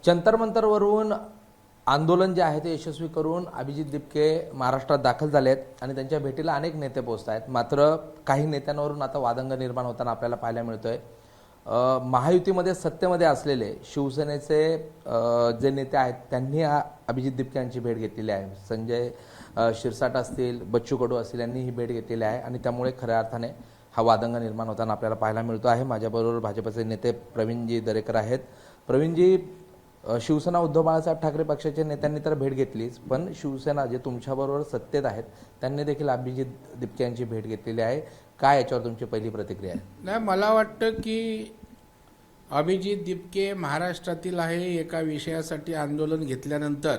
जंतर मंतरवरून आंदोलन जे आहे ते यशस्वी करून अभिजित दिपके महाराष्ट्रात दाखल झाले आहेत आणि त्यांच्या भेटीला अनेक नेते पोहोचत आहेत। मात्र काही नेत्यांवरून आता वादंग निर्माण होताना आपल्याला पाहायला मिळतोय। महायुतीमध्ये सत्तेमध्ये असलेले शिवसेनेचे जे नेते आहेत त्यांनी अभिजित दिपके यांची भेट घेतलेली आहे। संजय शिरसाट असतील, बच्चू कडू असतील यांनी ही भेट घेतलेली आहे आणि त्यामुळे खऱ्या अर्थाने हा वादंग निर्माण होताना आपल्याला पाहायला मिळतो आहे। माझ्याबरोबर भाजपचे नेते प्रवीणजी दरेकर आहेत। प्रवीणजी, शिवसेना उद्धव बाळासाहेब ठाकरे पक्षाच्या नेत्यांनी तर भेट घेतलीच, पण शिवसेना जे तुमच्याबरोबर सत्तेत आहेत त्यांनी देखील अभिजित दिपके यांची भेट घेतलेली आहे। काय याच्यावर तुमची पहिली प्रतिक्रिया आहे? नाही, मला वाटतं की अभिजित दिपके महाराष्ट्रातील आहे। एका विषयासाठी आंदोलन घेतल्यानंतर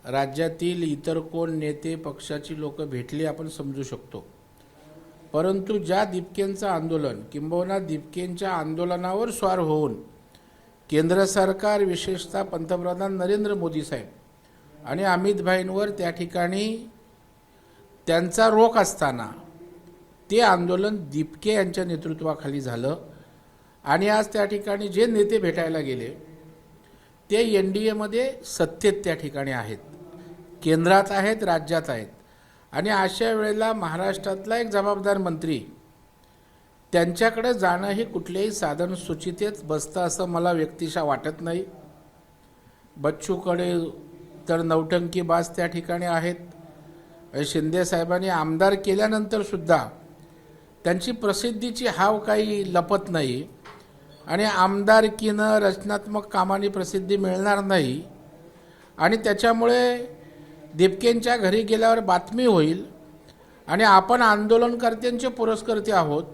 राज्यातील इतर कोण नेते पक्षाची लोक भेटली आपण समजू शकतो, परंतु ज्या दिपकेंचं आंदोलन किंबहुना दिपकेंच्या आंदोलनावर स्वार होऊन केंद्र सरकार, विशेषतः पंतप्रधान नरेंद्र मोदी साहेब आणि अमित भाईंवर त्या ठिकाणी त्यांचा रोख असताना ते आंदोलन दिपके यांच्या नेतृत्वाखाली झालं आणि आज त्या ठिकाणी जे नेते भेटायला गेले ते एनडीएमध्ये सत्तेत त्या ठिकाणी आहेत, केंद्रात आहेत, राज्यात आहेत आणि अशा वेळेला महाराष्ट्रातला एक जबाबदार मंत्री त्यांच्याकडे जाणं हे कुठल्याही साधन सूचितेत बसतं असं मला व्यक्तिशः वाटत नाही। बच्चूकडे तर नौटंकी बाज त्या ठिकाणी आहेत। शिंदे साहेबांनी आमदार केल्यानंतर सुद्धा त्यांची प्रसिद्धीची हाव काही लपत नाही आणि आमदारकीनं रचनात्मक कामांनी प्रसिद्धी मिळणार नाही आणि त्याच्यामुळे दिपकेंच्या घरी गेल्यावर बातमी होईल आणि आपण आंदोलनकर्त्यांचे पुरस्कर्ते आहोत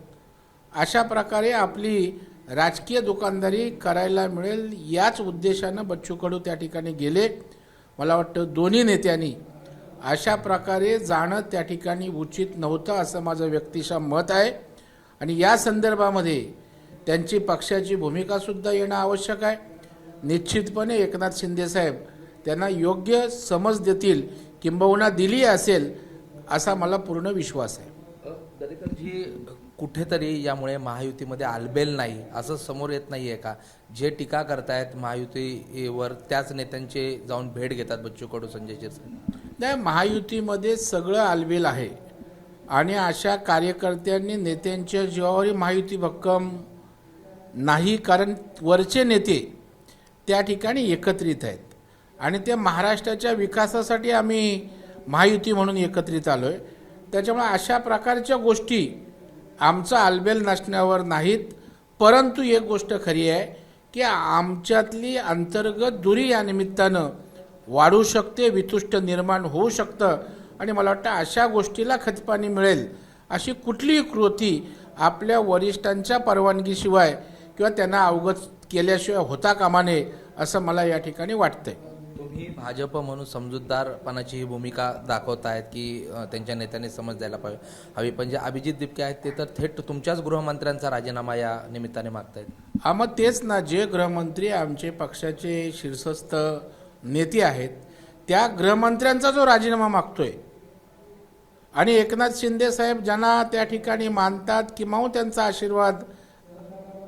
अशा प्रकारे आपली राजकीय दुकानदारी करायला मिळेल, याच उद्देशानं बच्चू कडू त्या ठिकाणी गेले। मला वाटतं दोन्ही नेत्यांनी अशा प्रकारे जाणं त्या ठिकाणी उचित नव्हतं असं माझं व्यक्तिशः मत आहे आणि या संदर्भामध्ये त्यांची पक्षाची भूमिकासुद्धा येणं आवश्यक आहे। निश्चितपणे एकनाथ शिंदे साहेब त्यांना योग्य समज देतील किंबहुना दिली असेल असा मला पूर्ण विश्वास आहे। दरेकरजी, कुठेतरी यामुळे महायुतीमध्ये आलबेल नाही असं समोर येत नाहीये का? जे टीका करतायत महायुतीवर त्याच नेत्यांचे जाऊन भेट घेतात बच्चू कडू, संजय शिरसाट। नाही, महायुतीमध्ये सगळं आलबेल आहे आणि अशा कार्यकर्त्यांनी नेत्यांच्या जीवावरही महायुती भक्कम नाही, कारण वरचे नेते त्या ठिकाणी एकत्रित आहेत आणि ते महाराष्ट्राच्या विकासासाठी आम्ही महायुती म्हणून एकत्रित आलोय। त्याच्यामुळे अशा प्रकारच्या गोष्टी आमचा आलबेल नसण्यावर नाहीत, परंतु एक गोष्ट खरी आहे की आमच्यातली अंतर्गत दुरी या निमित्तानं वाढू शकते, वितुष्ट निर्माण होऊ शकतं आणि मला वाटतं अशा गोष्टीला खतपाणी मिळेल अशी कुठलीही कृती आपल्या वरिष्ठांच्या परवानगीशिवाय किंवा त्यांना अवगत केल्याशिवाय होता कामा नये असं मला या ठिकाणी वाटतंय। तुम्ही भाजप म्हणून समजूतदारपणाची ही भूमिका दाखवतायत की त्यांच्या नेत्यांनी समज द्यायला हवी, पण जे अभिजित दिपके आहेत ते तर थेट तुमच्याच गृहमंत्र्यांचा राजीनामा या निमित्ताने मागतायत। मग तेच ना, जे गृहमंत्री आमचे पक्षाचे शीर्षस्थ नेते आहेत त्या गृहमंत्र्यांचा जो राजीनामा मागतोय आणि एकनाथ शिंदे साहेब ज्यांना त्या ठिकाणी मानतात किंवा त्यांचा आशीर्वाद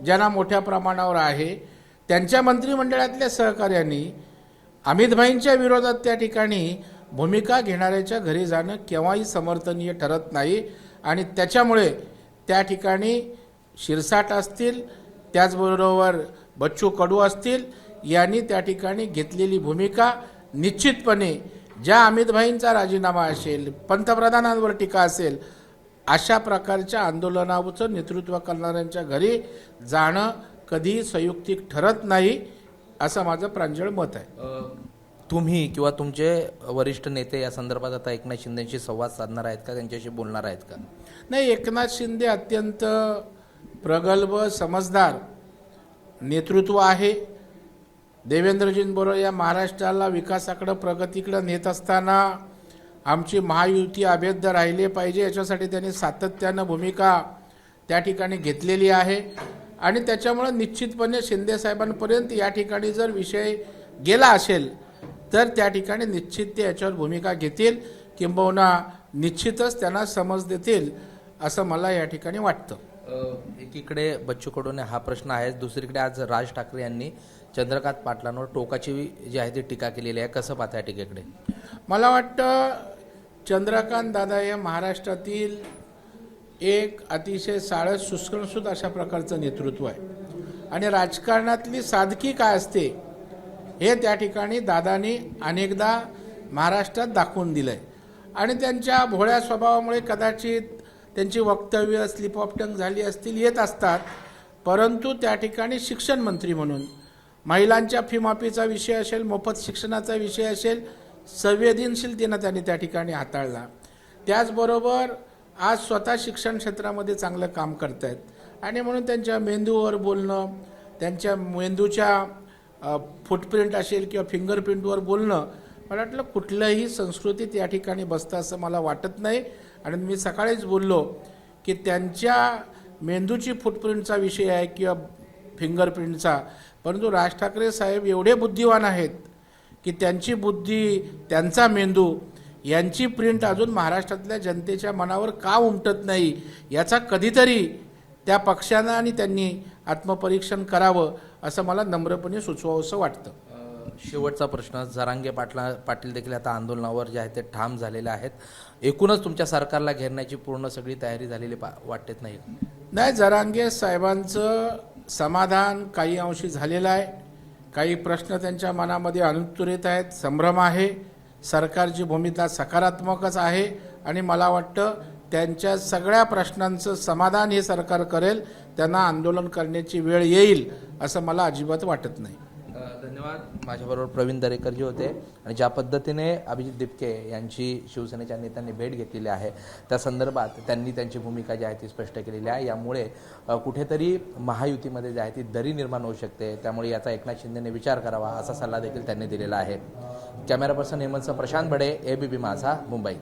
ज्यांना मोठ्या प्रमाणावर आहे त्यांच्या मंत्रिमंडळातल्या सहकार्यांनी अमित भाईंच्या विरोधात त्या ठिकाणी भूमिका घेणाऱ्याच्या घरी जाणं केव्हाही समर्थनीय ठरत नाही आणि त्याच्यामुळे त्या ठिकाणी शिरसाट असतील, त्याचबरोबर बच्चू कडू असतील यांनी त्या ठिकाणी घेतलेली भूमिका निश्चितपणे ज्या अमित भाईंचा राजीनामा असेल, पंतप्रधानांवर टीका असेल, अशा प्रकारच्या आंदोलनाचं नेतृत्व करणाऱ्यांच्या घरी जाणं कधीही संयुक्तिक ठरत नाही असं माझं प्रांजळ मत आहे। तुम्ही किंवा तुमचे वरिष्ठ नेते या संदर्भात आता एकनाथ शिंदेशी संवाद साधणार आहेत का, त्यांच्याशी बोलणार आहेत का? नाही, एकनाथ शिंदे अत्यंत प्रगल्भ, समजदार नेतृत्व आहे। देवेंद्रजींबरोबर या महाराष्ट्राला विकासाकडे, प्रगतीकडे नेत असताना आमची महायुती अभेद्य राहिले पाहिजे याच्यासाठी त्यांनी सातत्यानं भूमिका त्या ठिकाणी घेतलेली आहे आणि त्याच्यामुळे निश्चितपणे शिंदे साहेबांपर्यंत या ठिकाणी जर विषय गेला असेल तर त्या ठिकाणी निश्चित ते याच्यावर भूमिका घेतील किंबहुना निश्चितच त्यांना समज देतील असं मला या ठिकाणी वाटतं। एकीकडे बच्चू कडूने हा प्रश्न आहे, दुसरीकडे आज राज ठाकरे यांनी चंद्रकांत पाटलांवर टोकाची जी आहे ती टीका केलेली आहे. कसं पाहता या टीकेकडे? मला वाटतं चंद्रकांत दादा हे महाराष्ट्रातील एक अतिशय साळस सुसंस्कृत अशा प्रकारचं नेतृत्व आहे आणि राजकारणातली साधकी काय असते हे त्या ठिकाणी दादांनी अनेकदा महाराष्ट्रात दाखवून दिलंय आणि त्यांच्या भोळ्या स्वभावामुळे कदाचित त्यांची वक्तव्य स्लिप ऑफ टंग झाली असतील, येत असतात. परंतु त्या ठिकाणी शिक्षण मंत्री म्हणून महिलांच्या फी माफीचा विषय असेल, मोफत शिक्षणाचा विषय असेल, संवेदनशीलतेनं त्यांनी त्या ठिकाणी हाताळला. त्याचबरोबर आज स्वतः शिक्षण क्षेत्रामध्ये चांगलं काम करत आहेत आणि म्हणून त्यांच्या मेंदूवर बोलणं, त्यांच्या मेंदूच्या फुटप्रिंट असेल किंवा फिंगरप्रिंटवर बोलणं, मला वाटलं कुठल्याही संस्कृतीत या ठिकाणी बसतं असं मला वाटत नाही. आणि मी सकाळीच बोललो की त्यांच्या मेंदूची फुटप्रिंटचा विषय आहे किंवा फिंगरप्रिंटचा, परंतु राज ठाकरे साहेब एवढे बुद्धिवान आहेत की त्यांची बुद्धी, त्यांचा मेंदू यांची प्रिंट अजून महाराष्ट्रातल्या जनतेच्या मनावर का उमटत नाही याचा कधीतरी त्या पक्षानं आणि त्यांनी आत्मपरीक्षण करावं असं मला नम्रपणे सुचवावंसं वाटतं. शेवटचा प्रश्न, जरांगे पाटील देखील आता आंदोलनावर जे आहे ते ठाम झालेले आहेत. एकूणच तुमच्या सरकारला घेरण्याची पूर्ण सगळी तयारी झालेली वाटत नाही? नाही, जरांगे साहेबांचं समाधान काही अंशी झालेलं आहे. काही प्रश्न त्यांच्या मनामध्ये अनुत्तरित आहेत, संभ्रम आहे. सरकारची भूमिका सकारात्मकच आहे आणि मला वाटतं त्यांच्या सगळ्या प्रश्नांचं समाधान हे सरकार करेल. त्यांना आंदोलन करण्याची वेळ येईल असं मला अजिबात वाटत नाही. धन्यवाद. माझ्याबरोबर प्रवीण दरेकर जी होते आणि ज्या पद्धतीने अभिजित दिपके यांची शिवसेनेच्या नेत्यांनी भेट घेतलेली आहे त्या संदर्भात त्यांनी त्यांची भूमिका जी आहे ती स्पष्ट केलेली आहे. यामुळे कुठेतरी महायुतीमध्ये जी आहे ती दरी निर्माण होऊ शकते, त्यामुळे याचा एकनाथ शिंदेने विचार करावा असा सल्ला देखील त्यांनी दिलेला आहे. कॅमेरा पर्सन हेमंतसह प्रशांत बडे, ABP माझा, मुंबई.